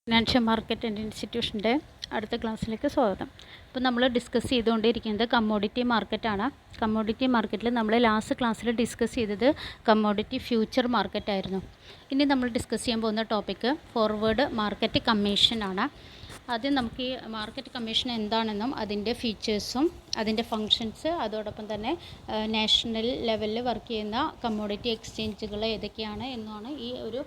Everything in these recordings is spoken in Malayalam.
ഫിനാൻഷ്യൽ മാർക്കറ്റ് ആൻഡ് ഇൻസ്റ്റിറ്റ്യൂഷൻ്റെ അടുത്ത ക്ലാസ്സിലേക്ക് സ്വാഗതം. ഇപ്പോൾ നമ്മൾ ഡിസ്കസ് ചെയ്തുകൊണ്ടിരിക്കുന്നത് കമ്മോഡിറ്റി മാർക്കറ്റാണ്. കമ്മോഡിറ്റി മാർക്കറ്റിൽ നമ്മൾ ലാസ്റ്റ് ക്ലാസ്സിൽ ഡിസ്കസ് ചെയ്തത് കമ്മോഡിറ്റി ഫ്യൂച്ചർ മാർക്കറ്റായിരുന്നു. ഇനി നമ്മൾ ഡിസ്കസ് ചെയ്യാൻ പോകുന്ന ടോപ്പിക്ക് ഫോർവേഡ് മാർക്കറ്റ് കമ്മീഷനാണ്. ആദ്യം നമുക്ക് ഈ മാർക്കറ്റ് കമ്മീഷൻ എന്താണെന്നും അതിൻ്റെ ഫീച്ചേഴ്സും അതിൻ്റെ ഫങ്ഷൻസ്, അതോടൊപ്പം തന്നെ നാഷണൽ ലെവലിൽ വർക്ക് ചെയ്യുന്ന കമ്മോഡിറ്റി എക്സ്ചേഞ്ചുകൾ ഏതൊക്കെയാണ് എന്നാണ് ഈ ഒരു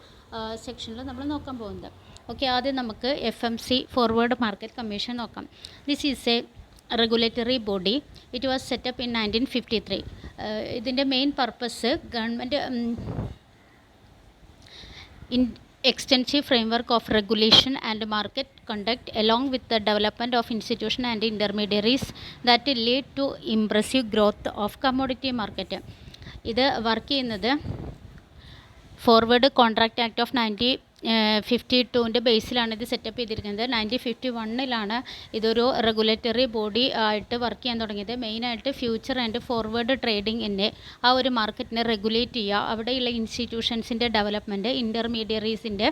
സെക്ഷനിൽ നമ്മൾ നോക്കാൻ പോകുന്നത്. ഓക്കെ, ആദ്യം നമുക്ക് FMC ഫോർവേഡ് മാർക്കറ്റ് കമ്മീഷൻ നോക്കാം. This is A regulatory body. It was set up in 1953. ഇതിൻ്റെ main purpose government in extensive framework of regulation and market conduct along with the development of institution and intermediaries that lead to impressive growth of commodity market. ഇത് വർക്ക് ചെയ്യുന്നത് ഫോർവേഡ് കോൺട്രാക്റ്റ് ആക്ട് ഓഫ് 1952 ബേസിലാണ് ഇത് സെറ്റപ്പ് ചെയ്തിരിക്കുന്നത്. 1951 ഇതൊരു റെഗുലേറ്ററി ബോഡി ആയിട്ട് വർക്ക് ചെയ്യാൻ തുടങ്ങിയത്. മെയിനായിട്ട് ഫ്യൂച്ചർ ആൻഡ് ഫോർവേഡ് ട്രേഡിങ്ങിൻ്റെ ആ ഒരു മാർക്കറ്റിനെ റെഗുലേറ്റ് ചെയ്യുക, അവിടെയുള്ള ഇൻസ്റ്റിറ്റ്യൂഷൻസിൻ്റെ ഡെവലപ്മെൻറ്റ്, ഇൻ്റർമീഡിയറീസിൻ്റെ,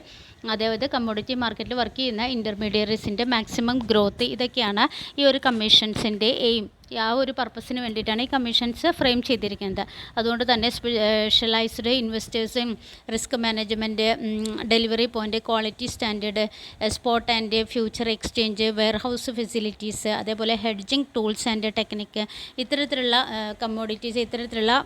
അതായത് കമ്മോഡിറ്റി മാർക്കറ്റിൽ വർക്ക് ചെയ്യുന്ന ഇൻ്റർമീഡിയറീസിൻ്റെ മാക്സിമം ഗ്രോത്ത്, ഇതൊക്കെയാണ് ഈ ഒരു കമ്മീഷൻസിൻ്റെ എയിം. ആ ഒരു പർപ്പസിന് വേണ്ടിയിട്ടാണ് ഈ കമ്മീഷൻസ് ഫ്രെയിം ചെയ്തിരിക്കുന്നത്. അതുകൊണ്ട് തന്നെ സ്പെഷ്യലൈസ്ഡ് ഇൻവെസ്റ്റേഴ്സും, risk management, delivery point, quality standard, spot and future exchange, warehouse facilities, അതേപോലെ ഹെഡ്ജിങ് ടൂൾസ് ആൻഡ് ടെക്നിക്ക്, ഇത്തരത്തിലുള്ള കമ്മോഡിറ്റീസ്, ഇത്തരത്തിലുള്ള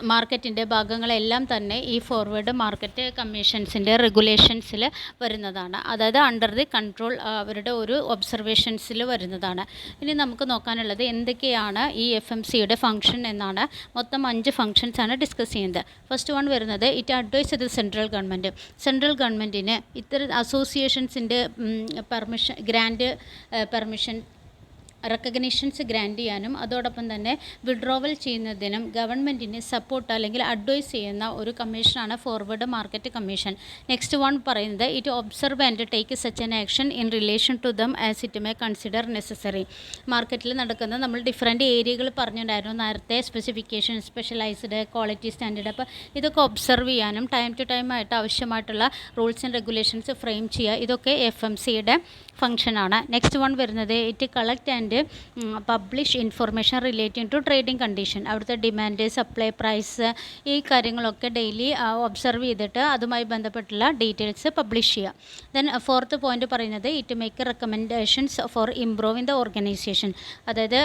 മാർക്കറ്റിൻ്റെ ഭാഗങ്ങളെല്ലാം തന്നെ ഈ ഫോർവേഡ് മാർക്കറ്റ് കമ്മീഷൻസിൻ്റെ റെഗുലേഷൻസിൽ വരുന്നതാണ്. അതായത് അണ്ടർ ദി കൺട്രോൾ, അവരുടെ ഒരു ഒബ്സർവേഷൻസിൽ വരുന്നതാണ്. ഇനി നമുക്ക് നോക്കാനുള്ളത് എന്തൊക്കെയാണ് ഈ FMCയുടെ ഫംഗ്ഷൻ എന്നാണ്. മൊത്തം 5 ഫങ്ഷൻസാണ് ഡിസ്കസ് ചെയ്യുന്നത്. ഫസ്റ്റ് വൺ വരുന്നത് it advise the central government. Central ഗവൺമെൻറ്റിന് ഇത്തരം അസോസിയേഷൻസിൻ്റെ പെർമിഷൻ റെക്കഗ്നീഷൻസ് ഗ്രാൻഡ് ചെയ്യാനും അതോടൊപ്പം തന്നെ വിഡ്രോവൽ ചെയ്യുന്നതിനും ഗവൺമെൻറ്റിന് സപ്പോർട്ട് അല്ലെങ്കിൽ അഡ്വൈസ് ചെയ്യുന്ന ഒരു കമ്മീഷനാണ് forward market commission. Next one പറയുന്നത് it observe and take such an action in relation to them as it may consider necessary. മാർക്കറ്റിൽ നടക്കുന്ന നമ്മൾ ഡിഫറെൻറ്റ് ഏരിയകൾ പറഞ്ഞിട്ടുണ്ടായിരുന്നു നേരത്തെ, സ്പെസിഫിക്കേഷൻ, സ്പെഷ്യലൈസ്ഡ്, ക്വാളിറ്റി സ്റ്റാൻഡേർഡ്. അപ്പോൾ ഇതൊക്കെ ഒബ്സർവ് ചെയ്യാനും ടൈം ടു ടൈം ആയിട്ട് ആവശ്യമായിട്ടുള്ള റൂൾസ് ആൻഡ് റെഗുലേഷൻസ് ഫ്രെയിം ചെയ്യുക, ഇതൊക്കെ FMCയുടെ ഫംഗ്ഷനാണ്. നെക്സ്റ്റ് വൺ വരുന്നത് it collect and publish information relating to trading condition. അവിടുത്തെ ഡിമാൻഡ്, സപ്ലൈ, പ്രൈസ്, ഈ കാര്യങ്ങളൊക്കെ ഡെയിലി ഒബ്സർവ് ചെയ്തിട്ട് അതുമായി ബന്ധപ്പെട്ടുള്ള ഡീറ്റെയിൽസ് പബ്ലിഷ് ചെയ്യുക. ദെൻ ഫോർത്ത് പോയിന്റ് പറയുന്നത് it make recommendations for improving the organisation. അതായത്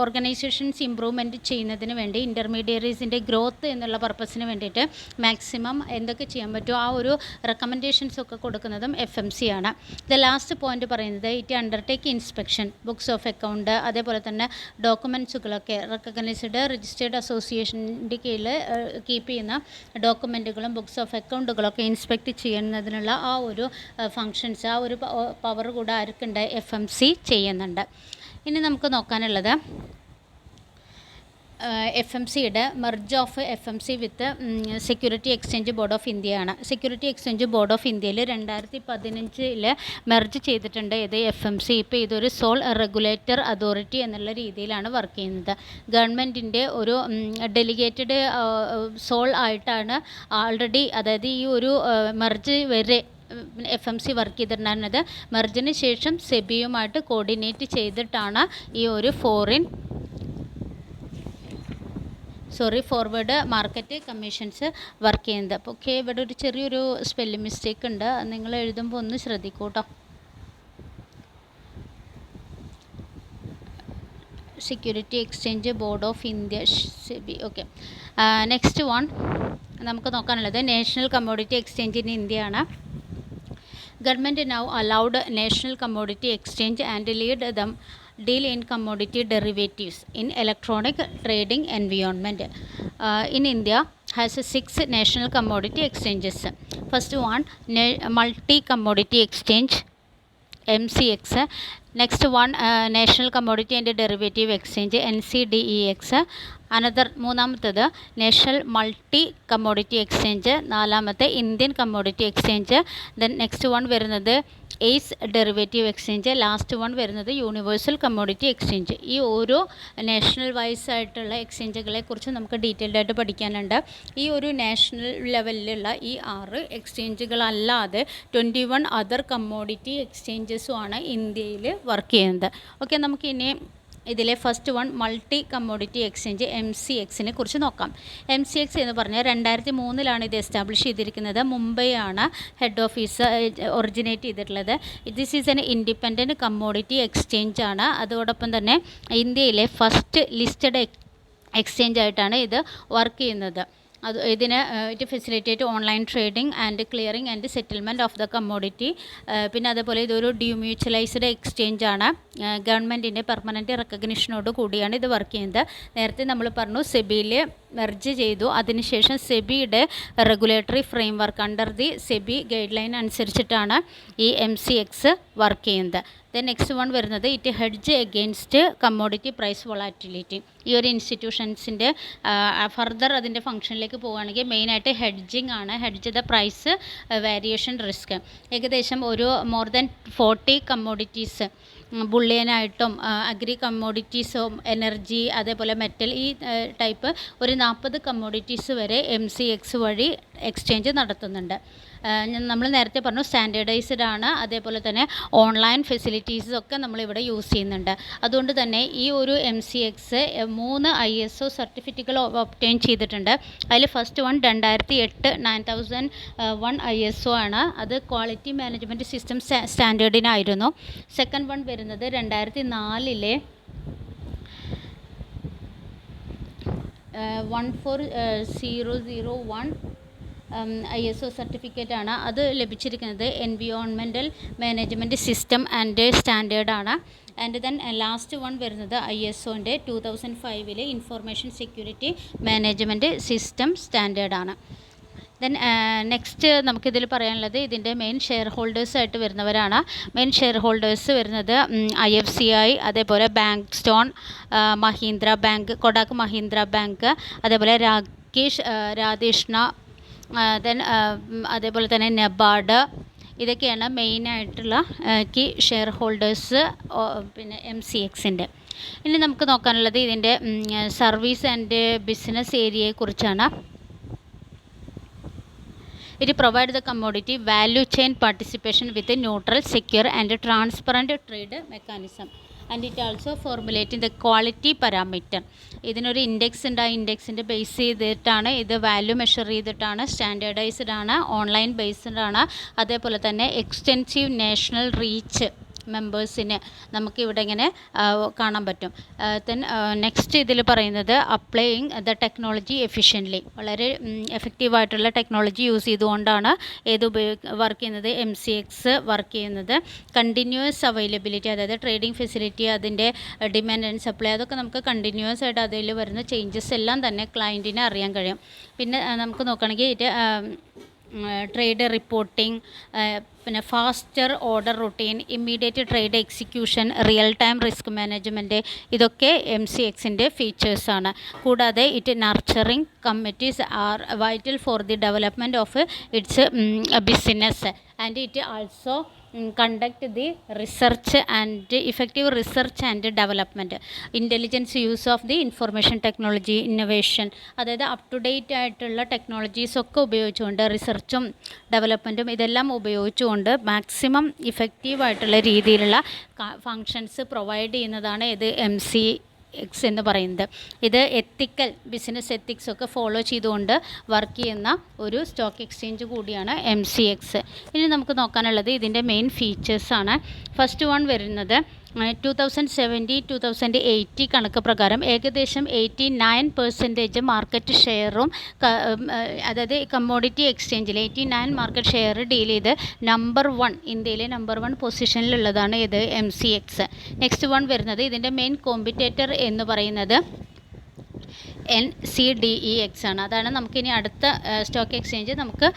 ഓർഗനൈസേഷൻസ് ഇംപ്രൂവ്മെൻറ്റ് ചെയ്യുന്നതിന് വേണ്ടി, ഇൻ്റർമീഡിയറീസിൻ്റെ ഗ്രോത്ത് എന്നുള്ള പർപ്പസിന് വേണ്ടിയിട്ട് മാക്സിമം എന്തൊക്കെ ചെയ്യാൻ പറ്റുമോ ആ ഒരു റെക്കമെൻഡേഷൻസ് ഒക്കെ കൊടുക്കുന്നതും FMC ആണ്. ദ ലാസ്റ്റ് പോയിന്റ് പറയുന്നത് it undertake inspection, books of account, അതേപോലെ തന്നെ ഡോക്യുമെൻറ്റ്സുകളൊക്കെ റെക്കഗ്നൈസ്ഡ് രജിസ്റ്റേർഡ് അസോസിയേഷൻ്റെ കീഴിൽ കീപ്പ് ചെയ്യുന്ന ഡോക്യുമെൻറ്റുകളും ബുക്സ് ഓഫ് അക്കൗണ്ടുകളൊക്കെ ഇൻസ്പെക്റ്റ് ചെയ്യുന്നതിനുള്ള ആ ഒരു ഫങ്ഷൻസ്, ആ ഒരു പവർ കൂടെ ആർക്കുണ്ട്? FMC ചെയ്യുന്നുണ്ട്. ഇനി നമുക്ക് നോക്കാനുള്ളത് FMCയുടെ merge of FMC with security exchange board of ഇന്ത്യയാണ്. സെക്യൂരിറ്റി എക്സ്ചേഞ്ച് ബോർഡ് ഓഫ് ഇന്ത്യയിൽ 2015 മെർജ് ചെയ്തിട്ടുണ്ട് ഇത് FMC. ഇപ്പോൾ ഇതൊരു സോൾ റെഗുലേറ്റർ അതോറിറ്റി എന്നുള്ള രീതിയിലാണ് വർക്ക് ചെയ്യുന്നത്. ഗവൺമെൻറ്റിൻ്റെ ഒരു ഡെലിഗേറ്റഡ് സോൾ ആയിട്ടാണ് ആൾറെഡി, അതായത് ഈ ഒരു മെർജ് വരെ FMC വർക്ക് ചെയ്തിട്ടുണ്ടായിരുന്നത്. മെർജിന് ശേഷം സെബിയുമായിട്ട് കോർഡിനേറ്റ് ചെയ്തിട്ടാണ് ഈ ഒരു ഫോർവേഡ് മാർക്കറ്റ് കമ്മീഷൻസ് വർക്ക് ചെയ്യുന്നത്. അപ്പോൾ ഓക്കെ, ഇവിടെ ഒരു ചെറിയൊരു സ്പെല്ലിംഗ് മിസ്റ്റേക്ക് ഉണ്ട്, നിങ്ങൾ എഴുതുമ്പോൾ ഒന്ന് ശ്രദ്ധിക്കൂ കേട്ടോ. Security exchange board of India, SEBI. Okay, next one നമുക്ക് നോക്കാനുള്ളത് നാഷണൽ കമ്മോഡിറ്റി എക്സ്ചേഞ്ച് ഇൻ ഇന്ത്യയാണ്. Government now allowed national commodity exchange and lead dum deal in commodity derivatives in electronic trading environment. In India has 6 national commodity exchanges. First one, multi commodity exchange MCX, next one national commodity and derivative exchange NCDEX. മൂന്നാമത്തേത് നാഷണൽ മൾട്ടി കമ്മോഡിറ്റി എക്സ്ചേഞ്ച്. നാലാമത്തെ Indian commodity exchange. Then next one വരുന്നത് ace derivative exchange. Last one വരുന്നത് യൂണിവേഴ്സൽ കമ്മോഡിറ്റി എക്സ്ചേഞ്ച്. ഈ ഓരോ നാഷണൽ വൈസ് ആയിട്ടുള്ള എക്സ്ചേഞ്ചുകളെ കുറിച്ച് നമുക്ക് ഡീറ്റെയിൽഡ് ആയിട്ട് പഠിക്കാനുണ്ട്. ഈ ഒരു നാഷണൽ ലെവലിലുള്ള ഈ 6 എക്സ്ചേഞ്ചുകളല്ലാതെ 21 അതർ കമ്മോഡിറ്റി എക്സ്ചേഞ്ചസുമാണ് ഇന്ത്യയിൽ വർക്ക് ചെയ്യുന്നത്. ഓക്കെ, നമുക്കിനി ഇതിലെ first one multi commodity exchange MCXനെ കുറിച്ച് നോക്കാം. MCX എന്ന് പറഞ്ഞാൽ 2003 ഇത് എസ്റ്റാബ്ലിഷ് ചെയ്തിരിക്കുന്നത്. മുംബൈയാണ് ഹെഡ് ഓഫീസ് ഒറിജിനേറ്റ് ചെയ്തിട്ടുള്ളത്. This is an independent commodity exchange ആണ്. അതോടൊപ്പം തന്നെ ഇന്ത്യയിലെ ഫസ്റ്റ് ലിസ്റ്റഡ് എക്സ്ചേഞ്ച് ആയിട്ടാണ് ഇത് വർക്ക് ചെയ്യുന്നത്. ഇതിന് it facilitate online trading and clearing and settlement of the commodity. പിന്നെ അതേപോലെ ഇതൊരു ഡിമ്യൂച്വലൈസ്ഡ് എക്സ്ചേഞ്ച് ആണ്. ഗവൺമെൻറ്റിൻ്റെ പെർമനൻറ്റ് റെക്കഗ്നിഷനോട് കൂടിയാണ് ഇത് വർക്ക് ചെയ്യുന്നത്. നേരത്തെ നമ്മൾ പറഞ്ഞു സെബിയിൽ മെർജ് ചെയ്തു. അതിനുശേഷം സെബിയുടെ regulatory framework under the SEBI guideline അനുസരിച്ചിട്ടാണ് ഈ MCX വർക്ക് ചെയ്യുന്നത്. ദെൻ നെക്സ്റ്റ് വൺ വരുന്നത് it hedge against commodity price volatility. ഈ ഒരു ഇൻസ്റ്റിറ്റ്യൂഷൻസിൻ്റെ ഫർദർ അതിൻ്റെ ഫംഗ്ഷനിലേക്ക് പോവുകയാണെങ്കിൽ മെയിനായിട്ട് ഹെഡ്ജിങ് ആണ്. Hedge the price variation risk. ഏകദേശം ഒരു മോർ ദാൻ 40 കമ്മോഡിറ്റീസ് ബുള്ളിയനായിട്ടും അഗ്രി കമ്മോഡിറ്റീസും എനർജി അതേപോലെ മെറ്റൽ ഈ ടൈപ്പ് ഒരു 40 കമ്മോഡിറ്റീസ് വരെ MCX വഴി എക്സ്ചേഞ്ച് നടത്തുന്നുണ്ട്. നമ്മൾ നേരത്തെ പറഞ്ഞു സ്റ്റാൻഡേർഡൈസ്ഡ് ആണ്. അതേപോലെ തന്നെ ഓൺലൈൻ ഫെസിലിറ്റീസൊക്കെ നമ്മളിവിടെ യൂസ് ചെയ്യുന്നുണ്ട്. അതുകൊണ്ട് തന്നെ ഈ ഒരു MCX 3 ISO സർട്ടിഫിക്കറ്റുകൾ ഒബ്റ്റെയിൻ ചെയ്തിട്ടുണ്ട്. അതിൽ ഫസ്റ്റ് വൺ 2008 9001 ISO ആണ്. അത് ക്വാളിറ്റി മാനേജ്മെൻറ്റ് സിസ്റ്റം സ്റ്റാൻഡേർഡിനായിരുന്നു. സെക്കൻഡ് വൺ വരുന്നത് 2004 14001 ISO സർട്ടിഫിക്കറ്റ് ആണ്. അത് ലഭിച്ചിരിക്കുന്നത് environmental management system and standard ആണ്. ആൻഡ് ദെൻ ലാസ്റ്റ് വൺ വരുന്നത് ISOൻ്റെ 2005 information security management system standard ആണ്. ദെൻ നെക്സ്റ്റ് നമുക്കിതിൽ പറയാനുള്ളത് ഇതിൻ്റെ മെയിൻ ഷെയർ ഹോൾഡേഴ്സായിട്ട് വരുന്നവരാണ്. മെയിൻ ഷെയർ ഹോൾഡേഴ്സ് വരുന്നത് IFCI, അതേപോലെ bank stone, Mahindra bank, Kotak Mahindra bank, അതേപോലെ രാധേഷ്ണ, ദെൻ അതേപോലെ തന്നെ നബാർഡ്. ഇതൊക്കെയാണ് മെയിനായിട്ടുള്ള കീ ഷെയർ ഹോൾഡേഴ്സ് പിന്നെ MCXൻ്റെ. ഇനി നമുക്ക് നോക്കാനുള്ളത് ഇതിൻ്റെ സർവീസ് ആൻഡ് ബിസിനസ് ഏരിയയെക്കുറിച്ചാണ്. It provides the commodity value chain participation with a neutral, secure and transparent trade mechanism. And it also formulating the quality parameter. ഇതിനൊരു ഇൻഡെക്സ് ഉണ്ട്. ആ ഇൻഡെക്സിൻ്റെ ബേസ് ചെയ്തിട്ടാണ് ഇത് വാല്യൂ മെഷർ ചെയ്തിട്ടാണ്. സ്റ്റാൻഡേർഡൈസ്ഡ് ആണ്, ഓൺലൈൻ ബേസ്ഡ് ആണ്. അതേപോലെ തന്നെ എക്സ്റ്റെൻസീവ് നാഷണൽ റീച്ച് മെമ്പേഴ്സിന് നമുക്കിവിടെ ഇങ്ങനെ കാണാൻ പറ്റും. ദെൻ നെക്സ്റ്റ് ഇതിൽ പറയുന്നത് അപ്ലൈയിങ് ദ ടെക്നോളജി എഫിഷ്യൻ്റ്ലി. വളരെ എഫക്റ്റീവായിട്ടുള്ള ടെക്നോളജി യൂസ് ചെയ്തുകൊണ്ടാണ് വർക്ക് ചെയ്യുന്നത് MCX വർക്ക് ചെയ്യുന്നത്. കണ്ടിന്യൂസ് അവൈലബിലിറ്റി, അതായത് ട്രേഡിംഗ് ഫെസിലിറ്റി, അതിൻ്റെ ഡിമാൻഡ് ആൻഡ് സപ്ലൈ, അതൊക്കെ നമുക്ക് കണ്ടിന്യൂസ് ആയിട്ട് അതിൽ വരുന്ന ചേഞ്ചസ് എല്ലാം തന്നെ ക്ലയൻറ്റിനെ അറിയാൻ കഴിയും. പിന്നെ നമുക്ക് നോക്കുകയാണെങ്കിൽ ഇത് ട്രേഡ് റിപ്പോർട്ടിംഗ്, പിന്നെ faster order routine, immediate trade execution, real time risk management, ഇതൊക്കെ MCXൻ്റെ ഫീച്ചേഴ്സാണ്. കൂടാതെ it nurturing committees are vital for the development of its business and it also conduct the research and effective research and development, intelligence use of the information technology, innovation, അതായത് അപ് ടു ഡേറ്റ് ആയിട്ടുള്ള ടെക്നോളജീസൊക്കെ ഉപയോഗിച്ചുകൊണ്ട് റിസർച്ചും ഡെവലപ്മെൻറ്റും ഇതെല്ലാം ഉപയോഗിച്ചുകൊണ്ട് മാക്സിമം ഇഫക്റ്റീവായിട്ടുള്ള രീതിയിലുള്ള ഫങ്ഷൻസ് പ്രൊവൈഡ് ചെയ്യുന്നതാണ് ഇത് MCX എന്ന് പറയുന്നത്. ഇത് എത്തിക്കൽ ബിസിനസ് എത്തിക്സൊക്കെ ഫോളോ ചെയ്തുകൊണ്ട് വർക്ക് ചെയ്യുന്ന ഒരു സ്റ്റോക്ക് എക്സ്ചേഞ്ച് കൂടിയാണ് MCX. ഇനി നമുക്ക് നോക്കാനുള്ളത് ഇതിൻ്റെ മെയിൻ ഫീച്ചേഴ്സാണ്. ഫസ്റ്റ് വൺ വരുന്നത് 2070-2080 കണക്ക് പ്രകാരം ഏകദേശം 89% മാർക്കറ്റ് ഷെയറും, അതായത് കമ്മോഡിറ്റി എക്സ്ചേഞ്ചിൽ 89 മാർക്കറ്റ് ഷെയർ ഡീൽ ചെയ്ത് നമ്പർ 1 ഇന്ത്യയിലെ നമ്പർ 1 പൊസിഷനിലുള്ളതാണ് ഇത് MCX. നെക്സ്റ്റ് വൺ വരുന്നത് ഇതിൻ്റെ മെയിൻ കോമ്പറ്റേറ്റർ എന്ന് പറയുന്നത് NCDEX ആണ്. അതാണ് നമുക്കിനി അടുത്ത സ്റ്റോക്ക് എക്സ്ചേഞ്ച് നമുക്ക്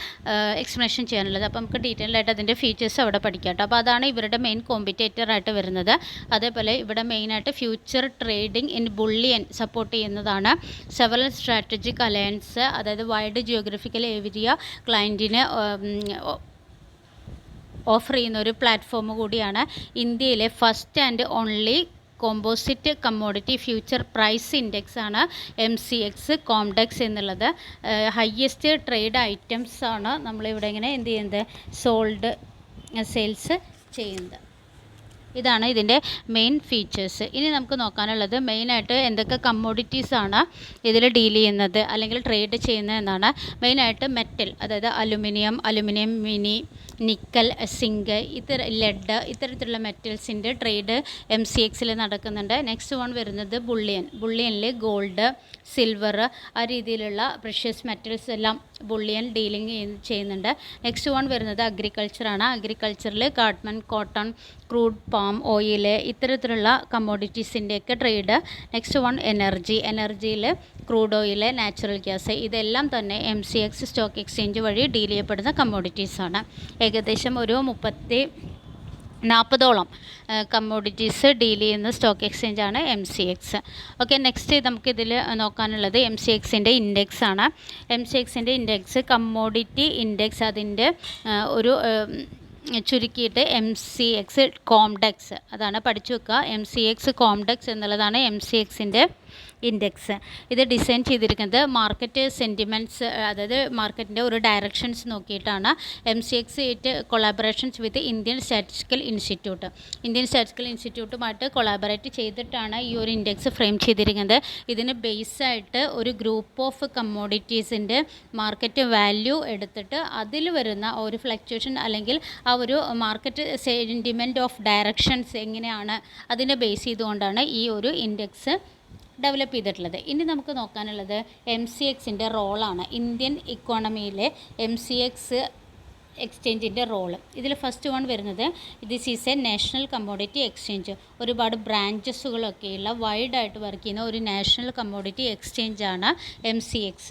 എക്സ്പ്ലനേഷൻ ചെയ്യാനുള്ളത്. അപ്പോൾ നമുക്ക് ഡീറ്റെയിൽ ആയിട്ട് അതിൻ്റെ ഫീച്ചേഴ്സ് അവിടെ പഠിക്കാം കേട്ടോ. അപ്പോൾ അതാണ് ഇവരുടെ മെയിൻ കോമ്പറ്റേറ്റർ ആയിട്ട് വരുന്നത്. അതേപോലെ ഇവിടെ മെയിനായിട്ട് future trading in bullion support ചെയ്യുന്നതാണ്. സെവറൽ സ്ട്രാറ്റജിക് അലയൻസ്, അതായത് വൈഡ് ജിയോഗ്രഫിക്കൽ ഏരിയ ക്ലയൻറ്റിന് ഓഫർ ചെയ്യുന്ന ഒരു പ്ലാറ്റ്ഫോം കൂടിയാണ്. ഇന്ത്യയിലെ first and only composite commodity future price index ആണ് MCX കോംഡെക്സ് എന്നുള്ളത്. ഹയ്യസ്റ്റ് ട്രേഡ് ഐറ്റംസ് ആണ് നമ്മളിവിടെ ഇങ്ങനെ എന്ത് ചെയ്യുന്നത്, സോൾഡ് സെയിൽസ് ചെയ്യുന്നത്. ഇതാണ് ഇതിൻ്റെ മെയിൻ ഫീച്ചേഴ്സ്. ഇനി നമുക്ക് നോക്കാനുള്ളത് മെയിനായിട്ട് എന്തൊക്കെ കമ്മോഡിറ്റീസാണ് ഇതിൽ ഡീൽ ചെയ്യുന്നത് അല്ലെങ്കിൽ ട്രേഡ് ചെയ്യുന്നത് എന്നാണ്. മെയിനായിട്ട് മെറ്റൽ, അതായത് aluminium mini, nickel, zinc, lead, ഇത്തരത്തിലുള്ള മെറ്റൽസിൻ്റെ ട്രേഡ് MCXൽ നടക്കുന്നുണ്ട്. നെക്സ്റ്റ് വൺ വരുന്നത് ബുള്ളിയനിൽ ഗോൾഡ്, സിൽവർ, ആ രീതിയിലുള്ള പ്രഷ്യസ് മെറ്റൽസ് എല്ലാം ബുള്ളിയൻ ഡീലിംഗ് ചെയ്യുന്നുണ്ട്. നെക്സ്റ്റ് വൺ വരുന്നത് അഗ്രികൾച്ചറാണ്. അഗ്രികൾച്ചറിൽ കോട്ടൺ, ക്രൂഡ് പാം ഓയിൽ, ഇത്തരത്തിലുള്ള കമ്മോഡിറ്റീസിൻ്റെയൊക്കെ ട്രേഡ്. നെക്സ്റ്റ് വൺ എനർജിയിൽ ക്രൂഡ് ഓയിൽ, നാച്ചുറൽ ഗ്യാസ്, ഇതെല്ലാം തന്നെ MCX സ്റ്റോക്ക് എക്സ്ചേഞ്ച് വഴി ഡീൽ ചെയ്യപ്പെടുന്ന കമ്മോഡിറ്റീസാണ്. ഏകദേശം ഒരു 40ഓളം കമ്മോഡിറ്റീസ് ഡീൽ ചെയ്യുന്ന സ്റ്റോക്ക് എക്സ്ചേഞ്ചാണ് MCX. ഓക്കെ, നെക്സ്റ്റ് നമുക്കിതിൽ നോക്കാനുള്ളത് MCXൻ്റെ ഇൻഡെക്സ് ആണ്. MCXൻ്റെ ഇൻഡെക്സ് കമ്മോഡിറ്റി ഇൻഡെക്സ്, അതിൻ്റെ ഒരു ചുരുക്കിയിട്ട് MCX കോംഡെക്സ്, അതാണ് പഠിച്ചു വെക്കുക. MCX കോംഡെക്സ് എന്നുള്ളതാണ് MCXൻ്റെ ഇൻഡെക്സ്. ഇത് ഡിസൈൻ ചെയ്തിരിക്കുന്നത് മാർക്കറ്റ് സെൻറ്റിമെൻറ്റ്സ്, അതായത് മാർക്കറ്റിൻ്റെ ഒരു ഡയറക്ഷൻസ് നോക്കിയിട്ടാണ്. MCX it collaborations with Indian statistical ഇൻസ്റ്റിറ്റ്യൂട്ടുമായിട്ട് കൊളാബറേറ്റ് ചെയ്തിട്ടാണ് ഈ ഒരു ഇൻഡെക്സ് ഫ്രെയിം ചെയ്തിരിക്കുന്നത്. ഇതിന് ബേസായിട്ട് ഒരു ഗ്രൂപ്പ് ഓഫ് കമ്മോഡിറ്റീസിൻ്റെ മാർക്കറ്റ് വാല്യൂ എടുത്തിട്ട് അതിൽ വരുന്ന ഒരു ഫ്ലക്ച്വേഷൻ അല്ലെങ്കിൽ ആ ഒരു മാർക്കറ്റ് സെൻറ്റിമെൻറ്റ് ഓഫ് ഡയറക്ഷൻസ് എങ്ങനെയാണ് അതിനെ ബേസ് ചെയ്തുകൊണ്ടാണ് ഈ ഒരു ഇൻഡെക്സ് ഡെവലപ്പ് ചെയ്തിട്ടുള്ളത്. ഇനി നമുക്ക് നോക്കാനുള്ളത് MCXൻ്റെ റോളാണ്. ഇന്ത്യൻ ഇക്കോണമിയിലെ MCX എക്സ്ചേഞ്ചിൻ്റെ റോള്. ഇതിൽ ഫസ്റ്റ് വൺ വരുന്നത് this is a national commodity exchange. ഒരുപാട് ബ്രാഞ്ചസുകളൊക്കെയുള്ള വൈഡായിട്ട് വർക്ക് ചെയ്യുന്ന ഒരു നാഷണൽ കമ്മോഡിറ്റി എക്സ്ചേഞ്ചാണ് MCX.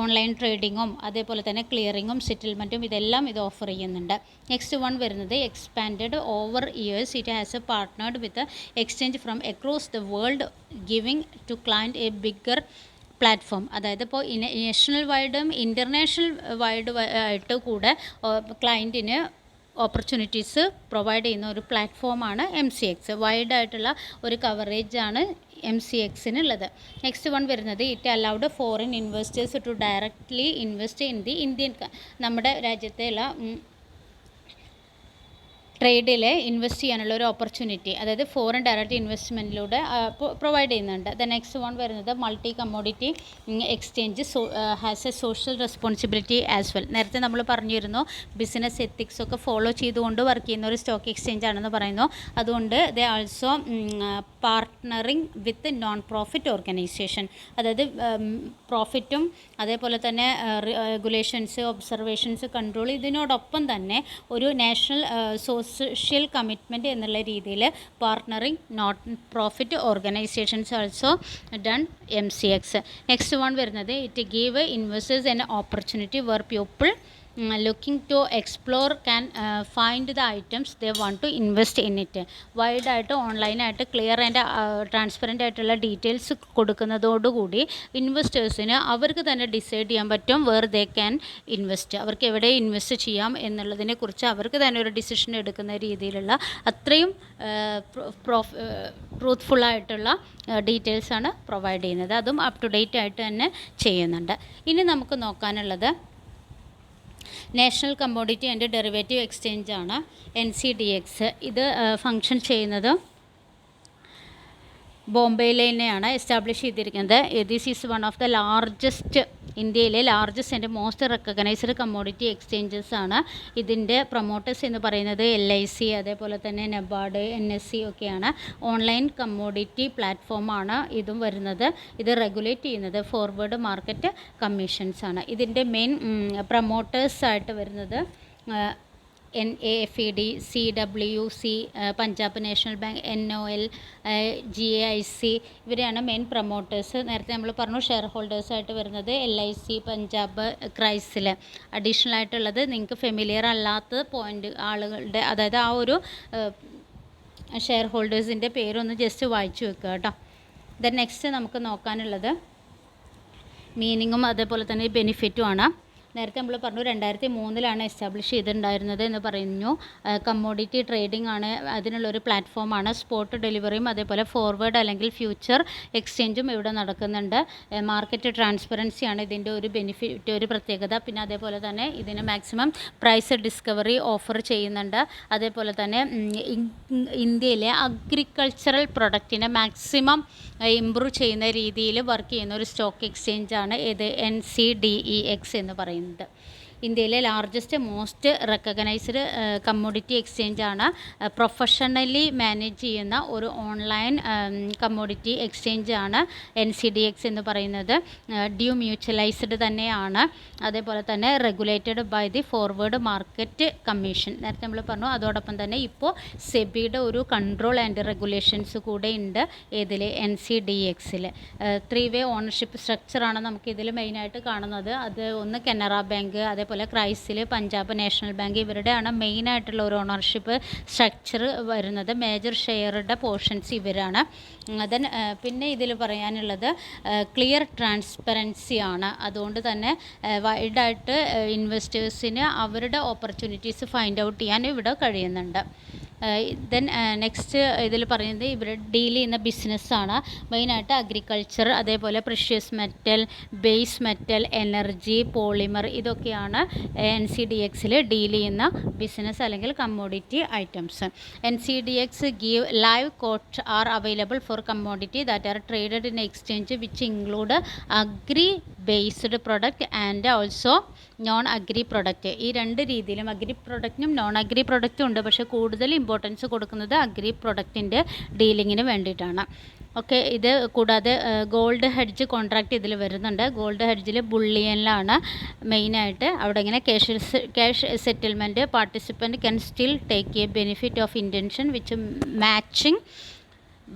ഓൺലൈൻ ട്രേഡിങ്ങും അതേപോലെ തന്നെ ക്ലിയറിങ്ങും സെറ്റിൽമെൻറ്റും ഇതെല്ലാം ഇത് ഓഫർ ചെയ്യുന്നുണ്ട്. നെക്സ്റ്റ് വൺ വരുന്നത് expanded over years. It has a partnered with exchange from across the world giving to client a bigger platform. അതായത് ഇപ്പോൾ നാഷണൽ വൈഡും ഇൻ്റർനാഷണൽ വൈഡ് ആയിട്ട് കൂടെ ക്ലയൻറ്റിന് ഓപ്പർച്യൂണിറ്റീസ് പ്രൊവൈഡ് ചെയ്യുന്ന ഒരു പ്ലാറ്റ്ഫോമാണ് MCX. വൈഡായിട്ടുള്ള ഒരു കവറേജാണ് MCXനുള്ളത്. നെക്സ്റ്റ് വൺ വരുന്നത് it allowed foreign investors to directly invest in the Indian, നമ്മുടെ രാജ്യത്തെയുള്ള ട്രേഡിൽ ഇൻവെസ്റ്റ് ചെയ്യാനുള്ള ഒരു ഓപ്പർച്യൂണിറ്റി, അതായത് ഫോറിൻ ഡയറക്റ്റ് ഇൻവെസ്റ്റ്മെൻറ്റിലൂടെ പ്രൊവൈഡ് ചെയ്യുന്നുണ്ട്. ദ നെക്സ്റ്റ് വൺ വരുന്നത് multi commodity exchange has a social responsibility as well. നേരത്തെ നമ്മൾ പറഞ്ഞിരുന്നു ബിസിനസ് എത്തിക്സ് ഒക്കെ ഫോളോ ചെയ്തുകൊണ്ട് വർക്ക് ചെയ്യുന്ന ഒരു സ്റ്റോക്ക് എക്സ്ചേഞ്ച് ആണെന്ന് പറയുന്നു. അതുകൊണ്ട് they also partnering with non profit organisation, അതായത് പ്രോഫിറ്റും അതേപോലെ തന്നെ റെഗുലേഷൻസ്, ഒബ്സർവേഷൻസ്, കൺട്രോൾ, ഇതിനോടൊപ്പം തന്നെ ഒരു നാഷണൽ സോഷ്യൽ കമ്മിറ്റ്മെൻറ്റ് എന്നുള്ള രീതിയിൽ partnering not profit organisations also done MCX. Next one വരുന്നത് it give investors an opportunity where people looking to explore can find the items they want to invest in it. വൈഡായിട്ട് ഓൺലൈനായിട്ട് ക്ലിയർ ആൻഡ് ട്രാൻസ്പെറൻ്റ് ആയിട്ടുള്ള ഡീറ്റെയിൽസ് കൊടുക്കുന്നതോടുകൂടി ഇൻവെസ്റ്റേഴ്സിന് അവർക്ക് തന്നെ ഡിസൈഡ് ചെയ്യാൻ പറ്റും വേർ ദേ ക്യാൻ ഇൻവെസ്റ്റ്, അവർക്ക് എവിടെ ഇൻവെസ്റ്റ് ചെയ്യാം എന്നുള്ളതിനെക്കുറിച്ച് അവർക്ക് തന്നെ ഒരു ഡിസിഷൻ എടുക്കുന്ന രീതിയിലുള്ള അത്രയും ട്രൂത്ത്ഫുള്ളായിട്ടുള്ള ഡീറ്റെയിൽസാണ് പ്രൊവൈഡ് ചെയ്യുന്നത്. അതും അപ് ടു ഡേറ്റ് ആയിട്ട് തന്നെ ചെയ്യുന്നുണ്ട്. ഇനി നമുക്ക് നോക്കാനുള്ളത് national commodity and derivative exchange ആണ് NCDEX. ഇത് ഫങ്ഷൻ ചെയ്യുന്നത് ബോംബെയിൽ തന്നെയാണ് എസ്റ്റാബ്ലിഷ് ചെയ്തിരിക്കുന്നത്. This is one of the largest, ഇന്ത്യയിലെ largest and most recognised commodity exchanges ആണ്. ഇതിൻ്റെ പ്രൊമോട്ടേഴ്സ് എന്ന് പറയുന്നത് LIC, അതേപോലെ തന്നെ NABARD, NSE ഒക്കെയാണ്. ഓൺലൈൻ കമ്മോഡിറ്റി പ്ലാറ്റ്ഫോമാണ് ഇതും വരുന്നത്. ഇത് റെഗുലേറ്റ് ചെയ്യുന്നത് ഫോർവേഡ് മാർക്കറ്റ് കമ്മീഷൻസ് ആണ്. ഇതിൻ്റെ മെയിൻ പ്രൊമോട്ടേഴ്സായിട്ട് വരുന്നത് NAFED, CWC, Punjab national bank, NOL, GAIC ഇവരെയാണ് മെയിൻ പ്രൊമോട്ടേഴ്സ്. നേരത്തെ നമ്മൾ പറഞ്ഞു ഷെയർ ഹോൾഡേഴ്സായിട്ട് വരുന്നത് LIC, പഞ്ചാബ്, ക്രൈസിൽ. അഡീഷണൽ ആയിട്ടുള്ളത് നിങ്ങൾക്ക് ഫെമിലിയർ അല്ലാത്ത പോയിൻ്റ് ആളുകളുടെ, അതായത് ആ ഒരു ഷെയർ ഹോൾഡേഴ്സിൻ്റെ പേരൊന്ന് ജസ്റ്റ് വായിച്ചു വെക്കുക കേട്ടോ. ദെൻ നെക്സ്റ്റ് നമുക്ക് നോക്കാനുള്ളത് മീനിങ്ങും അതേപോലെ തന്നെ ബെനിഫിറ്റുമാണ്. നേരത്തെ നമ്മൾ പറഞ്ഞു 2003 എസ്റ്റാബ്ലിഷ് ചെയ്തിട്ടുണ്ടായിരുന്നത് എന്ന് പറഞ്ഞു. കമ്മോഡിറ്റി ട്രേഡിംഗ് ആണ് അതിനുള്ളൊരു പ്ലാറ്റ്ഫോമാണ്. സ്പോട്ട് ഡെലിവറിയും അതേപോലെ ഫോർവേഡ് അല്ലെങ്കിൽ ഫ്യൂച്ചർ എക്സ്ചേഞ്ചും ഇവിടെ നടക്കുന്നുണ്ട്. മാർക്കറ്റ് ട്രാൻസ്പെറൻസിയാണ് ഇതിൻ്റെ ഒരു ബെനിഫിറ്റ്, ഒരു പ്രത്യേകത. പിന്നെ അതേപോലെ തന്നെ ഇതിന് മാക്സിമം പ്രൈസ് ഡിസ്കവറി ഓഫർ ചെയ്യുന്നുണ്ട്. അതേപോലെ തന്നെ ഇന്ത്യയിലെ അഗ്രികൾച്ചറൽ പ്രൊഡക്റ്റിനെ മാക്സിമം ഇമ്പ്രൂവ് ചെയ്യുന്ന രീതിയിൽ വർക്ക് ചെയ്യുന്ന ഒരു സ്റ്റോക്ക് എക്സ്ചേഞ്ചാണ് ഇത് NCDEX എന്ന് പറയുന്നത്. ഇന്ത്യയിലെ ലാർജസ്റ്റ് മോസ്റ്റ് റെക്കഗ്നൈസ്ഡ് കമ്മോഡിറ്റി എക്സ്ചേഞ്ചാണ്. പ്രൊഫഷണലി മാനേജ് ചെയ്യുന്ന ഒരു ഓൺലൈൻ കമ്മോഡിറ്റി എക്സ്ചേഞ്ചാണ് NCDEX എന്ന് പറയുന്നത്. മ്യൂച്വലൈസ്ഡ് തന്നെയാണ്. അതേപോലെ തന്നെ regulated by the Forward market Commission. നേരത്തെ നമ്മൾ പറഞ്ഞു. അതോടൊപ്പം തന്നെ ഇപ്പോൾ സെബിയുടെ ഒരു കൺട്രോൾ ആൻഡ് റെഗുലേഷൻസ് കൂടെ ഉണ്ട് ഇതിൽ NCDEX-ൽ. 3-way ഓണർഷിപ്പ് സ്ട്രക്ചറാണ് നമുക്കിതിൽ മെയിനായിട്ട് കാണുന്നത്. അത് ഒന്ന് കനറ ബാങ്ക്, അതേപോലെ ക്രൈസിൽ, പഞ്ചാബ് നാഷണൽ ബാങ്ക് ഇവരുടെയാണ് മെയിനായിട്ടുള്ള ഒരു ഓണർഷിപ്പ് സ്ട്രക്ചർ വരുന്നത്. മേജർ ഷെയറുടെ പോർഷൻസ് ഇവരാണ്. ദെൻ പിന്നെ ഇതിൽ പറയാനുള്ളത് ക്ലിയർ ട്രാൻസ്പെറൻസി ആണ്. അതുകൊണ്ട് തന്നെ വൈഡായിട്ട് ഇൻവെസ്റ്റേഴ്സിന് അവരുടെ ഓപ്പർച്യൂണിറ്റീസ് ഫൈൻഡ് ഔട്ട് ചെയ്യാൻ ഇവിടെ കഴിയുന്നുണ്ട്. ദെൻ നെക്സ്റ്റ് ഇതിൽ പറയുന്നത് ഇവർ ഡീൽ ചെയ്യുന്ന ബിസിനസ്സാണ്. മെയിനായിട്ട് അഗ്രികൾച്ചർ, അതേപോലെ precious metal, base metal, energy, polymer ഇതൊക്കെയാണ് NCDEX-ൽ ഡീൽ ചെയ്യുന്ന ബിസിനസ് അല്ലെങ്കിൽ commodity items. NCDEX give live quote are available for commodity that are traded in exchange which include agri based product and also non agri product. ഈ രണ്ട് രീതിയിലും അഗ്രി പ്രൊഡക്റ്റിനും നോൺ അഗ്രി പ്രൊഡക്റ്റും ഉണ്ട്. പക്ഷേ കൂടുതൽ ഇമ്പോർട്ടൻസ് കൊടുക്കുന്നത് അഗ്രി പ്രൊഡക്റ്റിൻ്റെ ഡീലിങ്ങിന് വേണ്ടിയിട്ടാണ്. ഓക്കെ, ഇത് കൂടാതെ ഗോൾഡ് ഹെഡ്ജ് കോൺട്രാക്റ്റ് ഇതിൽ വരുന്നുണ്ട്. ഗോൾഡ് ഹെഡ്ജിൽ ബുള്ളിയനിലാണ് മെയിനായിട്ട്. അവിടെ ഇങ്ങനെ cash settlement participant can still take A benefit of intention which matching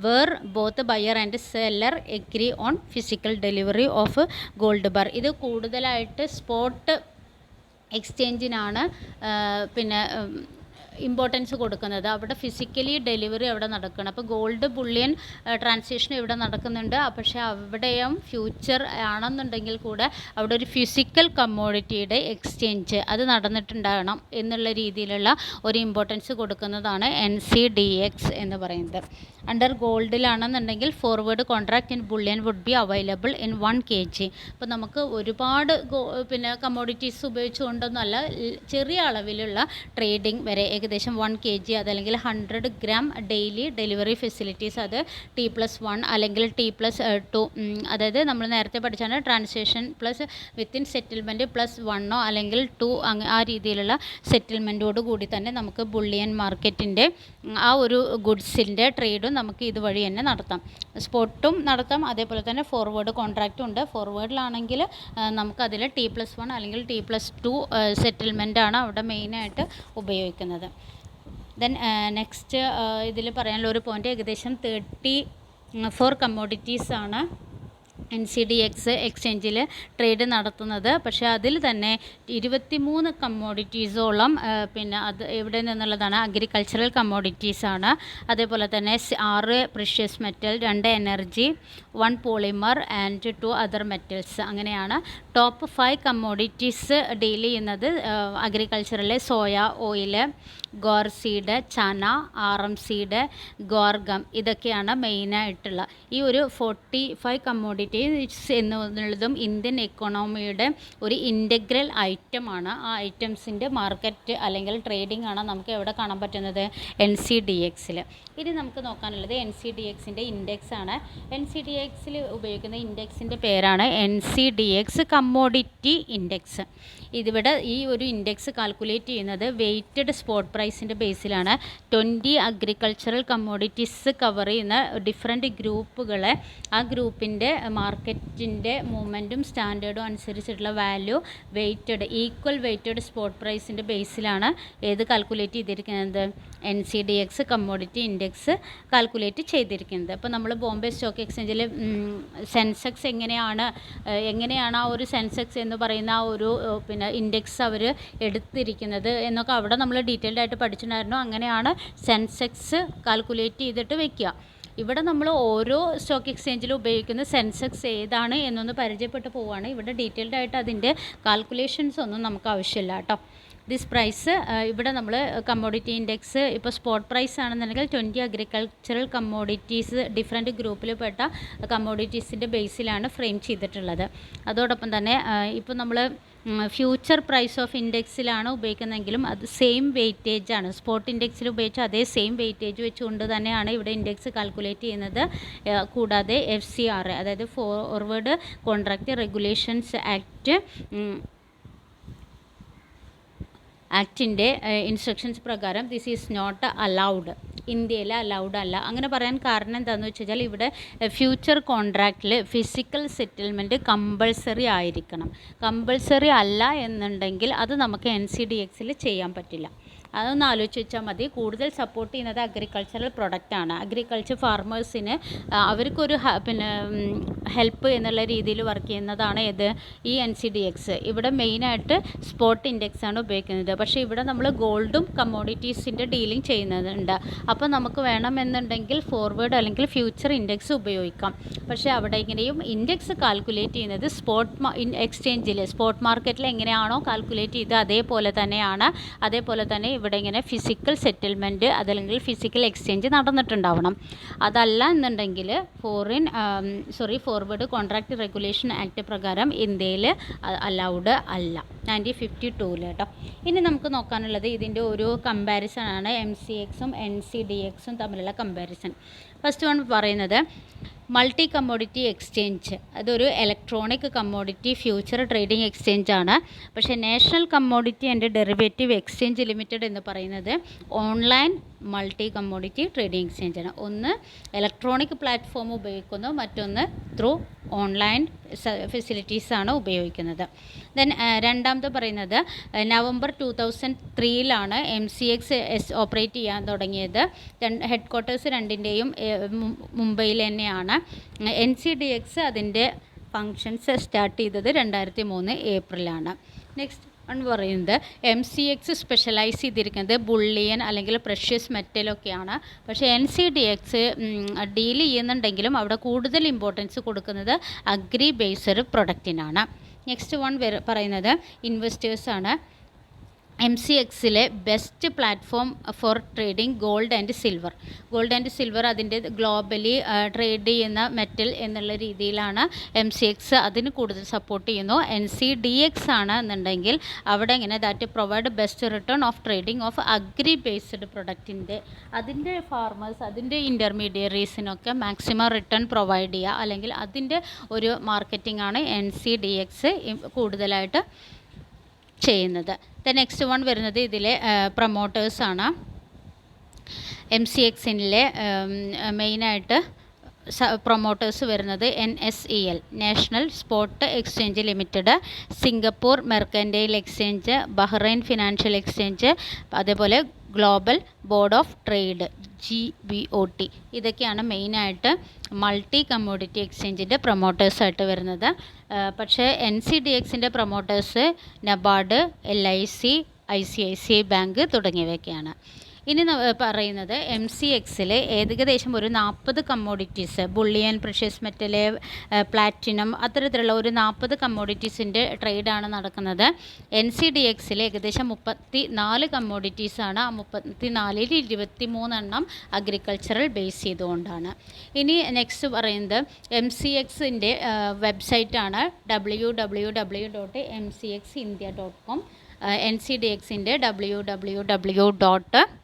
where both buyer and seller agree on physical delivery of gold bar. ഇത് കൂടുതലായിട്ട് സ്പോട്ട് എക്സ്ചേഞ്ചിനാണ് പിന്നെ ഇമ്പോർട്ടൻസ് കൊടുക്കുന്നത്. അവിടെ ഫിസിക്കലി ഡെലിവറി അവിടെ നടക്കണം. അപ്പോൾ ഗോൾഡ് ബുള്ളിയൻ ട്രാൻസാക്ഷൻ ഇവിടെ നടക്കുന്നുണ്ട്. പക്ഷേ അവിടെയും ഫ്യൂച്ചർ ആണെന്നുണ്ടെങ്കിൽ കൂടെ അവിടെ ഒരു ഫിസിക്കൽ കമ്മോഡിറ്റിയുടെ എക്സ്ചേഞ്ച് അത് നടന്നിട്ടുണ്ടാകണം എന്നുള്ള രീതിയിലുള്ള ഒരു ഇമ്പോർട്ടൻസ് കൊടുക്കുന്നതാണ് NCDEX എന്ന് പറയുന്നത്. അണ്ടർ ഗോൾഡിലാണെന്നുണ്ടെങ്കിൽ forward contract in bullion would be available in 1 kg. അപ്പോൾ നമുക്ക് ഒരുപാട് പിന്നെ കമ്മോഡിറ്റീസ് ഉപയോഗിച്ചുകൊണ്ടൊന്നുമല്ല, ചെറിയ അളവിലുള്ള ട്രേഡിംഗ് വരെ ഏകദേശം 1 kg അതല്ലെങ്കിൽ 100 gram ഡെയിലി ഡെലിവറി ഫെസിലിറ്റീസ്. അത് T+1 അല്ലെങ്കിൽ T+2, അതായത് നമ്മൾ നേരത്തെ പഠിച്ചാണ് ട്രാൻസാക്ഷൻ പ്ലസ് വിത്തിൻ സെറ്റിൽമെൻറ്റ് +1 അല്ലെങ്കിൽ 2 ആ രീതിയിലുള്ള സെറ്റിൽമെൻറ്റോട് കൂടി തന്നെ നമുക്ക് ബുള്ളിയൻ മാർക്കറ്റിൻ്റെ ആ ഒരു ഗുഡ്സിൻ്റെ ട്രേഡും നമുക്ക് ഇതുവഴി തന്നെ നടത്താം. സ്പോട്ടും നടത്താം, അതേപോലെ തന്നെ ഫോർവേഡ് കോൺട്രാക്റ്റും ഉണ്ട്. ഫോർവേഡിലാണെങ്കിൽ നമുക്കതിൽ T+1 അല്ലെങ്കിൽ T+2 സെറ്റിൽമെൻറ്റാണ് അവിടെ മെയിനായിട്ട് ഉപയോഗിക്കുന്നത്. ദെൻ നെക്സ്റ്റ് ഇതിൽ പറയാനുള്ള ഒരു പോയിൻ്റ് ഏകദേശം 34 കമ്മോഡിറ്റീസാണ് NCDEX എക്സ്ചേഞ്ചിൽ ട്രേഡ് നടത്തുന്നത്. പക്ഷേ അതിൽ തന്നെ 23 കമ്മോഡിറ്റീസോളം പിന്നെ അത് എവിടെ നിന്നുള്ളതാണ്, അഗ്രികൾച്ചറൽ കമ്മോഡിറ്റീസാണ്. അതേപോലെ തന്നെ 6 precious metal, 2 energy, 1 polymer and 2 other metals. അങ്ങനെയാണ് ടോപ്പ് 5 കമ്മോഡിറ്റീസ് ഡീൽ ചെയ്യുന്നത്. അഗ്രികൾച്ചറിലെ സോയ ഓയില്, ഗോർ സീഡ്, ചന, RM സീഡ്, ഗോർഗം ഇതൊക്കെയാണ് മെയിനായിട്ടുള്ള ഈ ഒരു 45 കമ്മോഡിറ്റീസ് എന്നുള്ളതും ഇന്ത്യൻ എക്കോണമിയുടെ ഒരു ഇൻ്റഗ്രൽ ഐറ്റമാണ്. ആ ഐറ്റംസിൻ്റെ മാർക്കറ്റ് അല്ലെങ്കിൽ ട്രേഡിംഗ് ആണ് നമുക്ക് എവിടെ കാണാൻ പറ്റുന്നത്, NCDEX-ൽ. ഇനി നമുക്ക് നോക്കാനുള്ളത് NCDEX-ൻ്റെ ഇൻഡെക്സ് ആണ്. NCDEX-ൽ ഉപയോഗിക്കുന്ന ഇൻഡെക്സിൻ്റെ പേരാണ് NCDEX കമ്മോഡിറ്റി ഇൻഡെക്സ്. ഇതിവിടെ ഈ ഒരു ഇൻഡെക്സ് കാൽക്കുലേറ്റ് ചെയ്യുന്നത് വെയ്റ്റഡ് സ്പോട്ട് പ്രൈസിൻ്റെ ബേസിലാണ്. 20 അഗ്രികൾച്ചറൽ കമ്മോഡിറ്റീസ് കവർ ചെയ്യുന്ന ഡിഫറെൻറ്റ് ഗ്രൂപ്പുകളെ ആ ഗ്രൂപ്പിൻ്റെ മാർക്കറ്റിൻ്റെ മൂവ്മെൻറ്റും സ്റ്റാൻഡേർഡും അനുസരിച്ചിട്ടുള്ള വാല്യൂ ഈക്വൽ വെയ്റ്റഡ് സ്പോട്ട് പ്രൈസിൻ്റെ ബേസിലാണ് ഏത് കാൽക്കുലേറ്റ് ചെയ്തിരിക്കുന്നത്, NCDX കമ്മോഡിറ്റി ഇൻഡെക്സ് കാൽക്കുലേറ്റ് ചെയ്തിരിക്കുന്നത്. അപ്പോൾ നമ്മൾ ബോംബെ സ്റ്റോക്ക് എക്സ്ചേഞ്ചിൽ സെൻസെക്സ് എങ്ങനെയാണ് ആ ഒരു സെൻസെക്സ് എന്ന് പറയുന്ന ആ ഒരു ഇൻഡെക്സ് അവർ എടുത്തിരിക്കുന്നത് എന്നൊക്കെ അവിടെ നമ്മൾ ഡീറ്റെയിൽഡ് ആയിട്ട് പഠിച്ചിട്ടുണ്ടായിരുന്നു. അങ്ങനെയാണ് സെൻസെക്സ് കാൽക്കുലേറ്റ് ചെയ്തിട്ട് വെക്കുക. ഇവിടെ നമ്മൾ ഓരോ സ്റ്റോക്ക് എക്സ്ചേഞ്ചിലും ഉപയോഗിക്കുന്ന സെൻസെക്സ് ഏതാണ് എന്നൊന്ന് പരിചയപ്പെട്ട് പോവുകയാണ്. ഇവിടെ ഡീറ്റെയിൽഡ് ആയിട്ട് അതിൻ്റെ കാൽക്കുലേഷൻസ് ഒന്നും നമുക്ക് ആവശ്യമില്ല കേട്ടോ. ദിസ് പ്രൈസ് ഇവിടെ നമ്മൾ കമ്മോഡിറ്റി ഇൻഡെക്സ് ഇപ്പോൾ സ്പോട്ട് പ്രൈസ് ആണെന്നുണ്ടെങ്കിൽ 20 അഗ്രികൾച്ചറൽ കമ്മോഡിറ്റീസ് ഡിഫറെൻറ്റ് ഗ്രൂപ്പിൽ പെട്ട കമ്മോഡിറ്റീസിൻ്റെ ബേസിലാണ് ഫ്രെയിം ചെയ്തിട്ടുള്ളത്. അതോടൊപ്പം തന്നെ ഇപ്പോൾ നമ്മൾ ഫ്യൂച്ചർ പ്രൈസ് ഓഫ് ഇൻഡെക്സിലാണ് ഉപയോഗിക്കുന്നതെങ്കിലും അത് സെയിം വെയിറ്റേജ് ആണ്. സ്പോട്ട് ഇൻഡെക്സിൽ ഉപയോഗിച്ച അതേ സെയിം വെയിറ്റേജ് വെച്ചുകൊണ്ട് തന്നെയാണ് ഇവിടെ ഇൻഡെക്സ് കാൽക്കുലേറ്റ് ചെയ്യുന്നത്. കൂടാതെ FCR അതായത് ഫോർവേഡ് കോൺട്രാക്റ്റ് റെഗുലേഷൻസ് ആക്ടിൻ്റെ ഇൻസ്ട്രക്ഷൻസ് പ്രകാരം ദിസ് ഈസ് നോട്ട് അലൗഡ്, ഇന്ത്യയിൽ അലൗഡ് അല്ല. അങ്ങനെ പറയാൻ കാരണം എന്താണെന്ന് വെച്ച് കഴിഞ്ഞാൽ ഇവിടെ ഫ്യൂച്ചർ കോൺട്രാക്റ്റിൽ ഫിസിക്കൽ സെറ്റിൽമെൻറ്റ് കമ്പൾസറി ആയിരിക്കണം. കമ്പൾസറി അല്ല എന്നുണ്ടെങ്കിൽ അത് നമുക്ക് NCDXൽ ചെയ്യാൻ പറ്റില്ല. അതൊന്ന് ആലോചിച്ച് വെച്ചാൽ മതി. കൂടുതൽ സപ്പോർട്ട് ചെയ്യുന്നത് അഗ്രികൾച്ചറൽ പ്രൊഡക്റ്റാണ്. അഗ്രികൾച്ചർ ഫാർമേഴ്സിന് അവർക്കൊരു ഹെൽപ്പ് എന്നുള്ള രീതിയിൽ വർക്ക് ചെയ്യുന്നതാണ് ഈ NCDX. ഇവിടെ മെയിനായിട്ട് സ്പോട്ട് ഇൻഡെക്സ് ആണ് ഉപയോഗിക്കുന്നത്. പക്ഷേ ഇവിടെ നമ്മൾ ഗോൾഡും കമ്മോഡിറ്റീസിൻ്റെ ഡീലിംഗ് ചെയ്യുന്നുണ്ട്. അപ്പോൾ നമുക്ക് വേണമെന്നുണ്ടെങ്കിൽ ഫോർവേഡ് അല്ലെങ്കിൽ ഫ്യൂച്ചർ ഇൻഡെക്സ് ഉപയോഗിക്കാം. പക്ഷേ അവിടെ ഇങ്ങനെയും ഇൻഡെക്സ് കാൽക്കുലേറ്റ് ചെയ്യുന്നത് സ്പോട്ട് മാർക്കറ്റിൽ എങ്ങനെയാണോ കാൽക്കുലേറ്റ് ചെയ്ത് അതേപോലെ തന്നെ ഇവിടെ ഇങ്ങനെ ഫിസിക്കൽ സെറ്റിൽമെൻറ്റ് അതല്ലെങ്കിൽ ഫിസിക്കൽ എക്സ്ചേഞ്ച് നടന്നിട്ടുണ്ടാവണം. അതല്ല എന്നുണ്ടെങ്കിൽ ഫോർവേഡ് കോൺട്രാക്റ്റ് റെഗുലേഷൻ ആക്ട് പ്രകാരം ഇന്ത്യയിൽ അലൗഡ് അല്ല 1952 കേട്ടോ. ഇനി നമുക്ക് നോക്കാനുള്ളത് ഇതിൻ്റെ ഒരു കമ്പാരിസൺ ആണ്, MCXും NCDXും തമ്മിലുള്ള കമ്പാരിസൺ. ഫസ്റ്റ് വൺ പറയുന്നത് മൾട്ടി കമ്മോഡിറ്റി എക്സ്ചേഞ്ച്. അതൊരു electronic commodity future trading exchange ആണ്. പക്ഷേ national commodity and derivative exchange limited എന്ന് പറയുന്നത് online multi commodity trading exchange ആണ്. ഒന്ന് ഇലക്ട്രോണിക് പ്ലാറ്റ്ഫോം ഉപയോഗിക്കുന്നു, മറ്റൊന്ന് ത്രൂ ഓൺലൈൻ ഫെസിലിറ്റീസാണ് ഉപയോഗിക്കുന്നത്. രണ്ടാമത് പറയുന്നത് നവംബർ 2003 MCX ഓപ്പറേറ്റ് ചെയ്യാൻ തുടങ്ങിയത്. ഹെഡ് ക്വാർട്ടേഴ്സ് രണ്ടിൻ്റെയും മുംബൈയിൽ തന്നെയാണ്. NCDX അതിൻ്റെ ഫങ്ഷൻസ് സ്റ്റാർട്ട് ചെയ്തത് 2003 ഏപ്രിലാണ്. നെക്സ്റ്റ് എന്ന് പറയുന്നത് MCX സ്പെഷ്യലൈസ് ചെയ്തിരിക്കുന്നത് ബുള്ളിയൻ അല്ലെങ്കിൽ പ്രഷ്യസ് മെറ്റലൊക്കെയാണ്. പക്ഷേ NCDX ഡീൽ ചെയ്യുന്നുണ്ടെങ്കിലും അവിടെ കൂടുതൽ ഇമ്പോർട്ടൻസ് കൊടുക്കുന്നത് അഗ്രി ബേസ്ഡ് പ്രൊഡക്റ്റിനാണ്. നെക്സ്റ്റ് വൺ പറയുന്നത് ഇൻവെസ്റ്റേഴ്സാണ്. MCXലെ best platform for trading gold and silver അതിൻ്റെ ഗ്ലോബലി ട്രേഡ് ചെയ്യുന്ന മെറ്റൽ എന്നുള്ള രീതിയിലാണ് MCX അതിന് കൂടുതൽ സപ്പോർട്ട് ചെയ്യുന്നു. NCDX ആണ് എന്നുണ്ടെങ്കിൽ അവിടെ ഇങ്ങനെ that provide best return of trading of agri based പ്രൊഡക്റ്റിൻ്റെ അതിൻ്റെ ഫാർമേഴ്സ് അതിൻ്റെ ഇൻ്റർമീഡിയറീസിനൊക്കെ മാക്സിമം റിട്ടേൺ പ്രൊവൈഡ് ചെയ്യുക അല്ലെങ്കിൽ അതിൻ്റെ ഒരു മാർക്കറ്റിംഗ് ആണ് NCDX കൂടുതലായിട്ട് ചെയ്യുന്നത്. നെക്സ്റ്റ് വൺ വരുന്നത് ഇതിലെ പ്രൊമോട്ടേഴ്സാണ്. MCXലെ മെയിനായിട്ട് പ്രൊമോട്ടേഴ്സ് വരുന്നത് NSEL national spot exchange limited, Singapore mercantile exchange, Bahrain financial exchange, അതേപോലെ global board of trade GBOT. ഇതൊക്കെയാണ് മെയിനായിട്ട് മൾട്ടി കമ്മോഡിറ്റി എക്സ്ചേഞ്ചിൻ്റെ പ്രൊമോട്ടേഴ്സായിട്ട് വരുന്നത്. പക്ഷേ NCDXൻ്റെ promoters NABARD, LIC, ICICI bank തുടങ്ങിയവയൊക്കെയാണ്. ഇനി പറയുന്നത് MCXൽ ഏകദേശം ഒരു 40 commodities bullion, precious metal, platinum അത്തരത്തിലുള്ള ഒരു 40 കമ്മോഡിറ്റീസിൻ്റെ ട്രേഡാണ് നടക്കുന്നത്. NCDXൽ ഏകദേശം 34 കമ്മോഡിറ്റീസാണ്. ആ 34ൽ 23 അഗ്രികൾച്ചറൽ ബേസ് ചെയ്തുകൊണ്ടാണ്. ഇനി നെക്സ്റ്റ് പറയുന്നത് MCXൻ്റെ വെബ്സൈറ്റാണ് www.mcxindia.com. NCDXൻ്റെ www.ncdi.in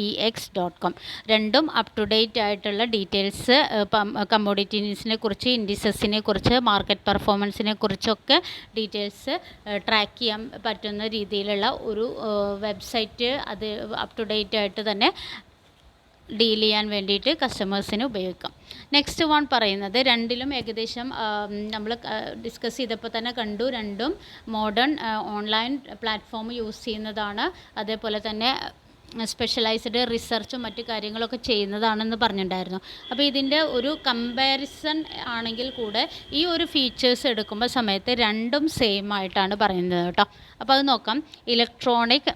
IEX.com. രണ്ടും അപ് ടു ഡേറ്റ് ആയിട്ടുള്ള ഡീറ്റെയിൽസ് കമ്മോഡിറ്റീസിനെ കുറിച്ച്, ഇൻഡിസസിനെ കുറിച്ച്, മാർക്കറ്റ് പെർഫോമൻസിനെ കുറിച്ചൊക്കെ ഡീറ്റെയിൽസ് ട്രാക്ക് ചെയ്യാൻ പറ്റുന്ന രീതിയിലുള്ള ഒരു വെബ്സൈറ്റ്. അത് അപ് ടു ഡേറ്റ് ആയിട്ട് തന്നെ ഡീൽ ചെയ്യാൻ വേണ്ടിയിട്ട് കസ്റ്റമേഴ്സിന് ഉപയോഗിക്കാം. നെക്സ്റ്റ് വൺ പറയുന്നത് രണ്ടിലും ഏകദേശം നമ്മൾ ഡിസ്കസ് ചെയ്തപ്പോൾ തന്നെ കണ്ടു, രണ്ടും മോഡേൺ ഓൺലൈൻ പ്ലാറ്റ്ഫോം യൂസ് ചെയ്യുന്നതാണ്. അതേപോലെ തന്നെ സ്പെഷ്യലൈസ്ഡ് റിസർച്ചും മറ്റു കാര്യങ്ങളൊക്കെ ചെയ്യുന്നതാണെന്ന് പറഞ്ഞിട്ടുണ്ടായിരുന്നു. അപ്പോൾ ഇതിൻ്റെ ഒരു കമ്പാരിസൺ ആണെങ്കിൽ കൂടെ ഈ ഒരു ഫീച്ചേഴ്സ് എടുക്കുമ്പോൾ സമയത്ത് രണ്ടും സെയിം ആയിട്ടാണ് പറയുന്നത് കേട്ടോ. അപ്പോൾ അത് നോക്കാം. ഇലക്ട്രോണിക്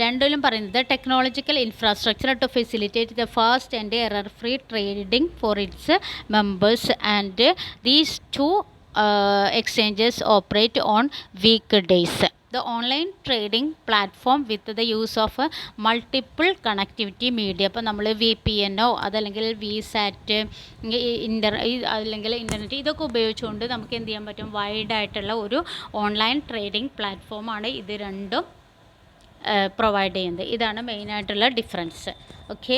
രണ്ടിലും പറയുന്നത് technological infrastructure to facilitate the fast and error free trading for its members and these two exchanges operate on week days. The online trading platform with the use of multiple connectivity media. അപ്പോൾ നമ്മൾ VPN അതല്ലെങ്കിൽ VSAT അല്ലെങ്കിൽ ഇൻ്റർനെറ്റ് ഇതൊക്കെ ഉപയോഗിച്ചുകൊണ്ട് നമുക്ക് എന്ത് ചെയ്യാൻ പറ്റും, വൈഡായിട്ടുള്ള ഒരു ഓൺലൈൻ ട്രേഡിംഗ് പ്ലാറ്റ്ഫോമാണ് ഇത് രണ്ടും പ്രൊവൈഡ് ചെയ്യുന്നത്. ഇതാണ് മെയിനായിട്ടുള്ള ഡിഫറൻസ്. ഓക്കെ,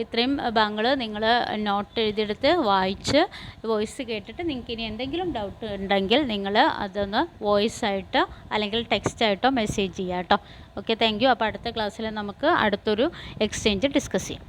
ഇത്രയും ഭാഗങ്ങൾ നിങ്ങൾ നോട്ട് എഴുതിയെടുത്ത് വായിച്ച് വോയിസ് കേട്ടിട്ട് നിങ്ങൾക്ക് ഇനി എന്തെങ്കിലും ഡൗട്ട് ഉണ്ടെങ്കിൽ നിങ്ങൾ അതൊന്ന് വോയിസ് ആയിട്ടോ അല്ലെങ്കിൽ ടെക്സ്റ്റ് ആയിട്ടോ മെസ്സേജ് ചെയ്യാം കേട്ടോ. Okay, thank you. അപ്പോൾ അടുത്ത ക്ലാസ്സിൽ നമുക്ക് അടുത്തൊരു എക്സ്ചേഞ്ച് ഡിസ്കസ് ചെയ്യാം.